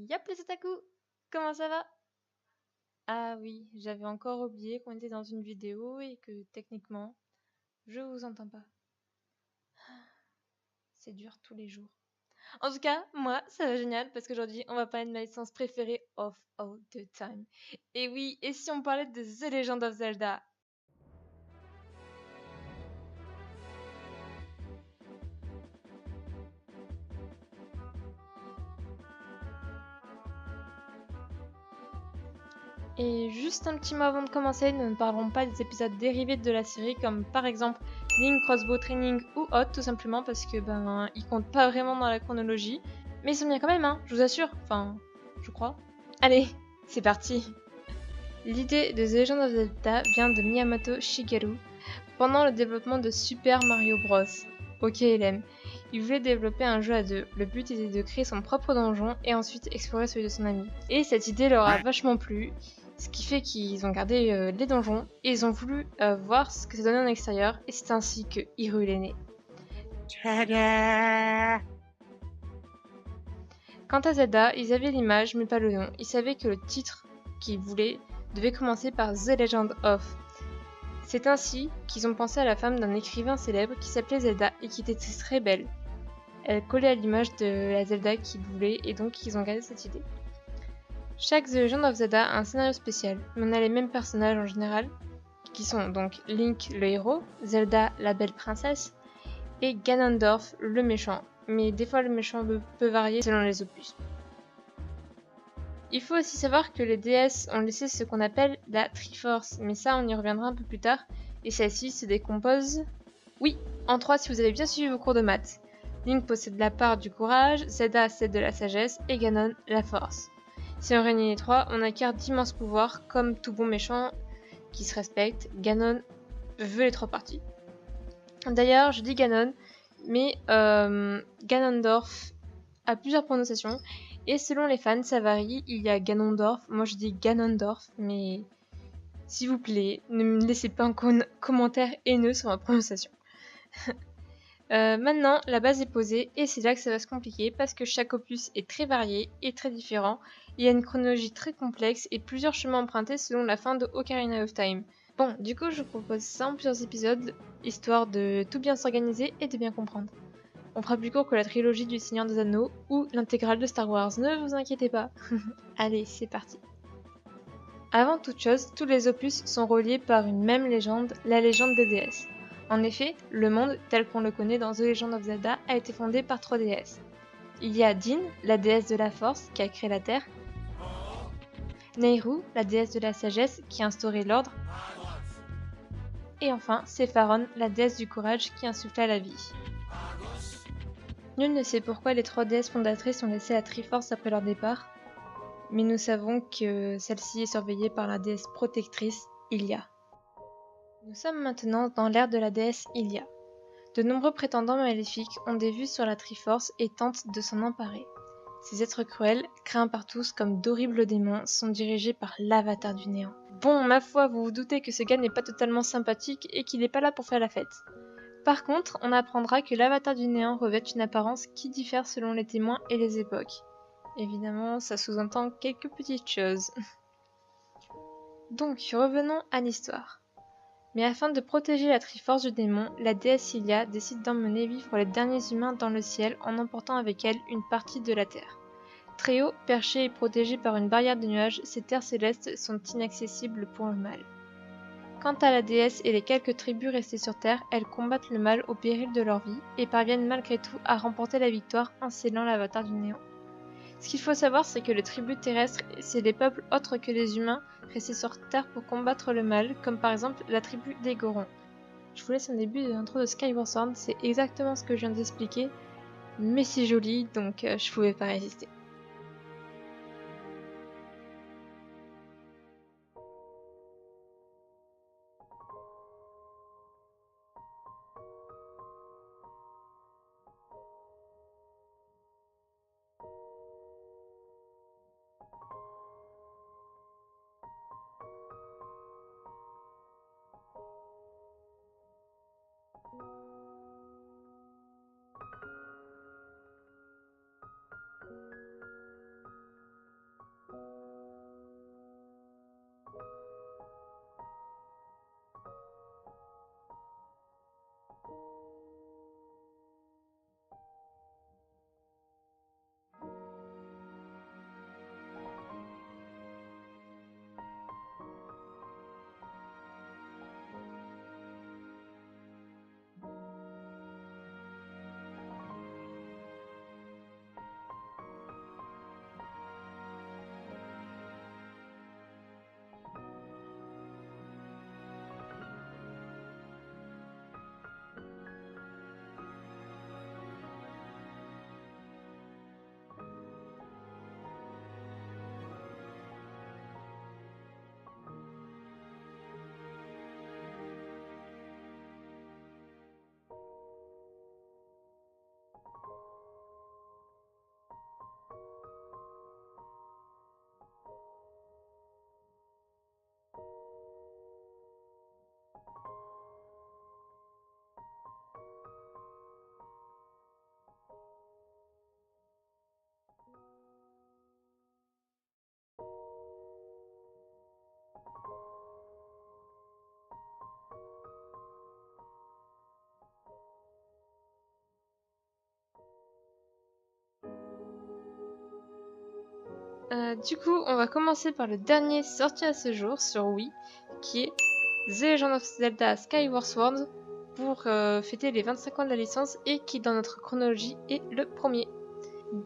Yop les otaku! Comment ça va? Ah oui, j'avais encore oublié qu'on était dans une vidéo et que techniquement, je vous entends pas. C'est dur tous les jours. En tout cas, moi, ça va génial parce qu'aujourd'hui, on va parler de ma licence préférée of all the time. Et oui, et si on parlait de The Legend of Zelda? Et juste un petit mot avant de commencer, nous ne parlerons pas des épisodes dérivés de la série comme par exemple Link Crossbow Training ou Hot tout simplement parce que ils comptent pas vraiment dans la chronologie, mais ils sont bien quand même, hein, je vous assure, enfin, je crois. Allez, c'est parti. L'idée de The Legend of Zelda vient de Miyamoto Shigeru pendant le développement de Super Mario Bros. Ok LM. Il voulait développer un jeu à deux. Le but était de créer son propre donjon et ensuite explorer celui de son ami. Et cette idée leur a vachement plu, ce qui fait qu'ils ont gardé les donjons et ils ont voulu voir ce que ça donnait en extérieur et c'est ainsi que Hyrule est né. Quant à Zelda, ils avaient l'image mais pas le nom. Ils savaient que le titre qu'ils voulaient devait commencer par The Legend of. C'est ainsi qu'ils ont pensé à la femme d'un écrivain célèbre qui s'appelait Zelda et qui était très belle. Elle collait à l'image de la Zelda qu'ils voulaient et donc ils ont gardé cette idée. Chaque The Legend of Zelda a un scénario spécial, mais on a les mêmes personnages en général, qui sont donc Link le héros, Zelda la belle princesse, et Ganondorf le méchant, mais des fois le méchant peut varier selon les opus. Il faut aussi savoir que les DS ont laissé ce qu'on appelle la Triforce, mais ça on y reviendra un peu plus tard, et celle-ci se décompose, oui, en 3 si vous avez bien suivi vos cours de maths. Link possède la part du courage, Zelda celle de la sagesse, et Ganon la force. Si on réunit les trois, on acquiert d'immenses pouvoirs, comme tout bon méchant qui se respecte, Ganon veut les trois parties. D'ailleurs, je dis Ganon, mais Ganondorf a plusieurs prononciations, et selon les fans, ça varie. Il y a Ganondorf, moi je dis Ganondorf, mais s'il vous plaît, ne me laissez pas un commentaire haineux sur ma prononciation. Maintenant, la base est posée, et c'est là que ça va se compliquer, parce que chaque opus est très varié et très différent. Il y a une chronologie très complexe et plusieurs chemins empruntés selon la fin de Ocarina of Time. Bon, du coup, je vous propose ça en plusieurs épisodes, histoire de tout bien s'organiser et de bien comprendre. On fera plus court que la trilogie du Seigneur des Anneaux ou l'intégrale de Star Wars, ne vous inquiétez pas. Allez, c'est parti. Avant toute chose, tous les opus sont reliés par une même légende, la légende des déesses. En effet, le monde, tel qu'on le connaît dans The Legend of Zelda, a été fondé par 3 déesses. Il y a Din, la déesse de la force, qui a créé la Terre. Nehru, la déesse de la sagesse, qui a instauré l'ordre. Et enfin, Sepharon, la déesse du courage, qui insuffla la vie. Nul ne sait pourquoi les 3 déesses fondatrices ont laissé la Triforce après leur départ, mais nous savons que celle-ci est surveillée par la déesse protectrice, Hylia. Nous sommes maintenant dans l'ère de la déesse Hylia. De nombreux prétendants maléfiques ont des vues sur la Triforce et tentent de s'en emparer. Ces êtres cruels, craints par tous comme d'horribles démons, sont dirigés par l'avatar du néant. Bon, ma foi, vous vous doutez que ce gars n'est pas totalement sympathique et qu'il n'est pas là pour faire la fête. Par contre, on apprendra que l'avatar du néant revêt une apparence qui diffère selon les témoins et les époques. Évidemment, ça sous-entend quelques petites choses. Donc, revenons à l'histoire. Mais afin de protéger la Triforce du démon, la déesse Hylia décide d'emmener vivre les derniers humains dans le ciel en emportant avec elle une partie de la terre. Très haut, perchés et protégés par une barrière de nuages, ces terres célestes sont inaccessibles pour le mal. Quant à la déesse et les quelques tribus restées sur Terre, elles combattent le mal au péril de leur vie et parviennent malgré tout à remporter la victoire en scellant l'avatar du néant. Ce qu'il faut savoir, c'est que les tribus terrestres, c'est des peuples autres que les humains restés sur Terre pour combattre le mal, comme par exemple la tribu des Gorons. Je vous laisse un début de l'intro de Skyward Sword, c'est exactement ce que je viens d'expliquer, mais c'est joli, donc je pouvais pas résister. Du coup, on va commencer par le dernier sorti à ce jour sur Wii, qui est The Legend of Zelda Skyward Sword, pour fêter les 25 ans de la licence et qui, dans notre chronologie, est le premier.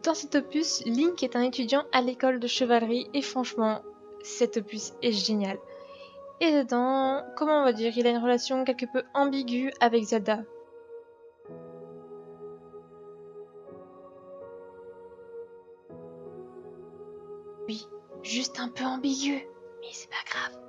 Dans cet opus, Link est un étudiant à l'école de chevalerie et franchement, cet opus est génial. Et dedans, comment on va dire, il a une relation quelque peu ambiguë avec Zelda. Oui, juste un peu ambigu, mais c'est pas grave.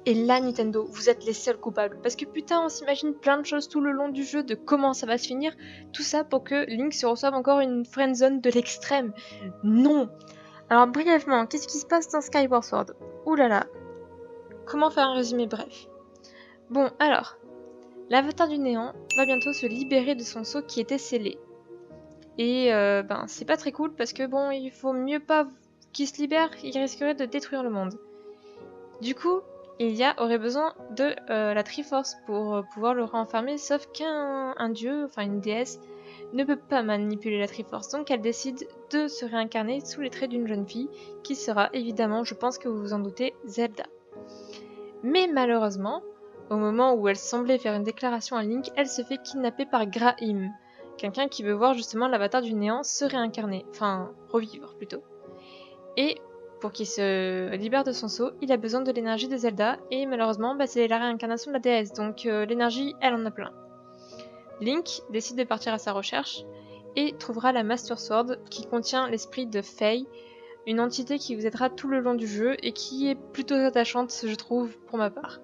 Et là, Nintendo, vous êtes les seuls coupables. Parce que putain, on s'imagine plein de choses tout le long du jeu de comment ça va se finir. Tout ça pour que Link se reçoive encore une friendzone de l'extrême. Non. Alors brièvement, qu'est-ce qui se passe dans Skyward Sword? Ouh là là. Comment faire un résumé bref? Bon, alors. L'avatar du néant va bientôt se libérer de son sceau qui était scellé. Et c'est pas très cool parce que bon, il faut mieux pas qu'il se libère, il risquerait de détruire le monde. Du coup, aurait besoin de la Triforce pour pouvoir le renfermer, sauf qu'un dieu, enfin une déesse, ne peut pas manipuler la Triforce. Donc elle décide de se réincarner sous les traits d'une jeune fille, qui sera évidemment, je pense que vous vous en doutez, Zelda. Mais malheureusement, au moment où elle semblait faire une déclaration à Link, elle se fait kidnapper par Grahim, quelqu'un qui veut voir justement l'avatar du néant se réincarner, enfin revivre plutôt. Et pour qu'il se libère de son sceau, il a besoin de l'énergie de Zelda, et malheureusement, c'est la réincarnation de la déesse, donc l'énergie, elle en a plein. Link décide de partir à sa recherche, et trouvera la Master Sword, qui contient l'esprit de Faye, une entité qui vous aidera tout le long du jeu, et qui est plutôt attachante, je trouve, pour ma part.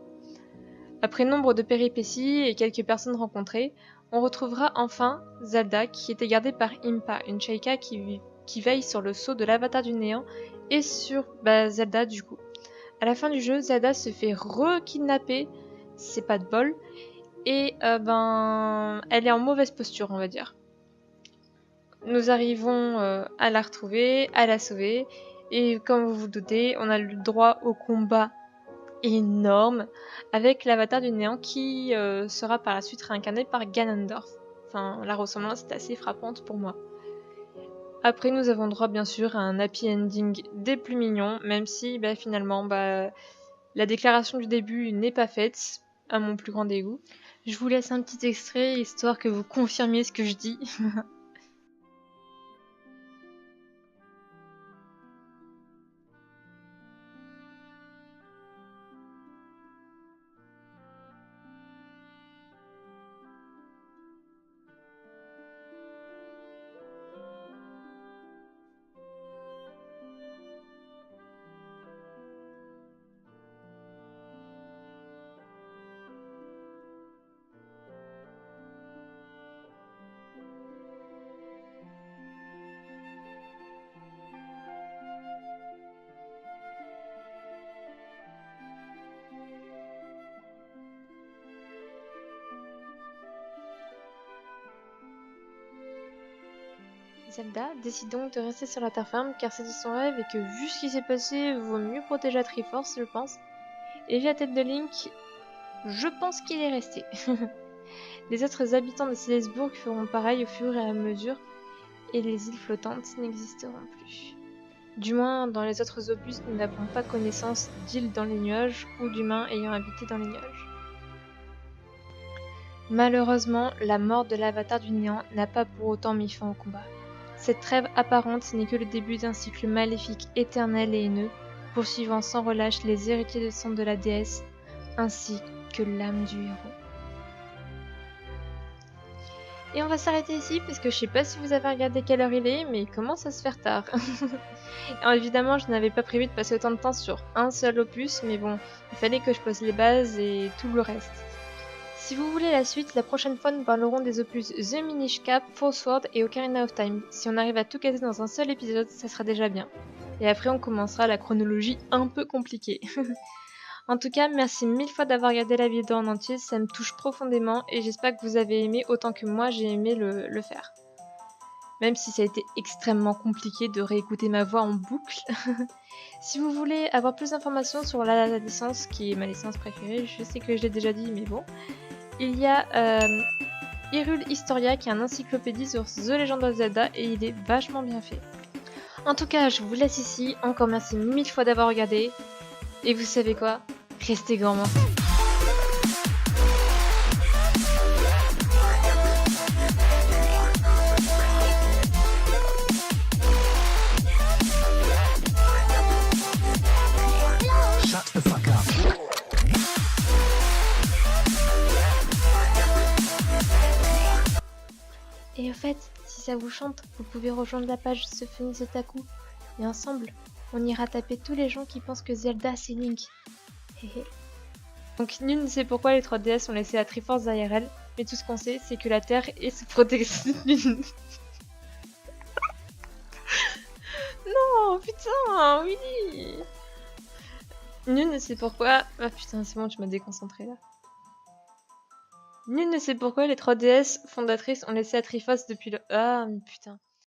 Après nombre de péripéties et quelques personnes rencontrées, on retrouvera enfin Zelda, qui était gardée par Impa, une Sheikah qui veille sur le sceau de l'avatar du néant, et sur Zelda du coup. À la fin du jeu, Zelda se fait re-kidnapper, c'est pas de bol, et elle est en mauvaise posture, on va dire. Nous arrivons à la retrouver, à la sauver, et comme vous vous doutez, on a le droit au combat énorme avec l'avatar du néant qui sera par la suite réincarné par Ganondorf. Enfin, la ressemblance est assez frappante pour moi. Après, nous avons droit bien sûr à un happy ending des plus mignons, même si finalement la déclaration du début n'est pas faite, à mon plus grand dégoût. Je vous laisse un petit extrait histoire que vous confirmiez ce que je dis. Zelda décide donc de rester sur la terre ferme car c'était son rêve et que vu ce qui s'est passé, vaut mieux protéger la Triforce, je pense. Et vu la tête de Link, je pense qu'il est resté. Les autres habitants de Célesbourg feront pareil au fur et à mesure et les îles flottantes n'existeront plus. Du moins, dans les autres opus, nous n'avons pas connaissance d'îles dans les nuages ou d'humains ayant habité dans les nuages. Malheureusement, la mort de l'avatar du néant n'a pas pour autant mis fin au combat. Cette trêve apparente n'est que le début d'un cycle maléfique éternel et haineux, poursuivant sans relâche les héritiers de sang de la déesse, ainsi que l'âme du héros. Et on va s'arrêter ici parce que je sais pas si vous avez regardé quelle heure il est, mais il commence à se faire tard. Alors évidemment, je n'avais pas prévu de passer autant de temps sur un seul opus, mais bon, il fallait que je pose les bases et tout le reste. Si vous voulez la suite, la prochaine fois nous parlerons des opus The Minish Cap, Force Sword et Ocarina of Time. Si on arrive à tout caser dans un seul épisode, ça sera déjà bien. Et après on commencera la chronologie un peu compliquée. En tout cas, merci mille fois d'avoir regardé la vidéo en entier, ça me touche profondément et j'espère que vous avez aimé autant que moi j'ai aimé le faire. Même si ça a été extrêmement compliqué de réécouter ma voix en boucle. Si vous voulez avoir plus d'informations sur la licence, qui est ma licence préférée, je sais que je l'ai déjà dit, mais bon. il y a Hyrule Historia qui est une encyclopédie sur The Legend of Zelda et il est vachement bien fait. En tout cas, je vous laisse ici. Encore merci 1000 fois d'avoir regardé. Et vous savez quoi? Restez gourmands. Et au fait, si ça vous chante, vous pouvez rejoindre la page The Phoenix Otaku. Et ensemble, on ira taper tous les gens qui pensent que Zelda c'est Link. Donc nul ne sait pourquoi les 3DS ont laissé la Triforce derrière elle, mais tout ce qu'on sait, c'est que la Terre est sous protection. Non, putain, oui. Nul ne sait pourquoi... Ah putain, c'est bon, tu m'as déconcentré là. Nul ne sait pourquoi les 3DS fondatrices ont laissé la Triforce depuis le... Ah, mais putain.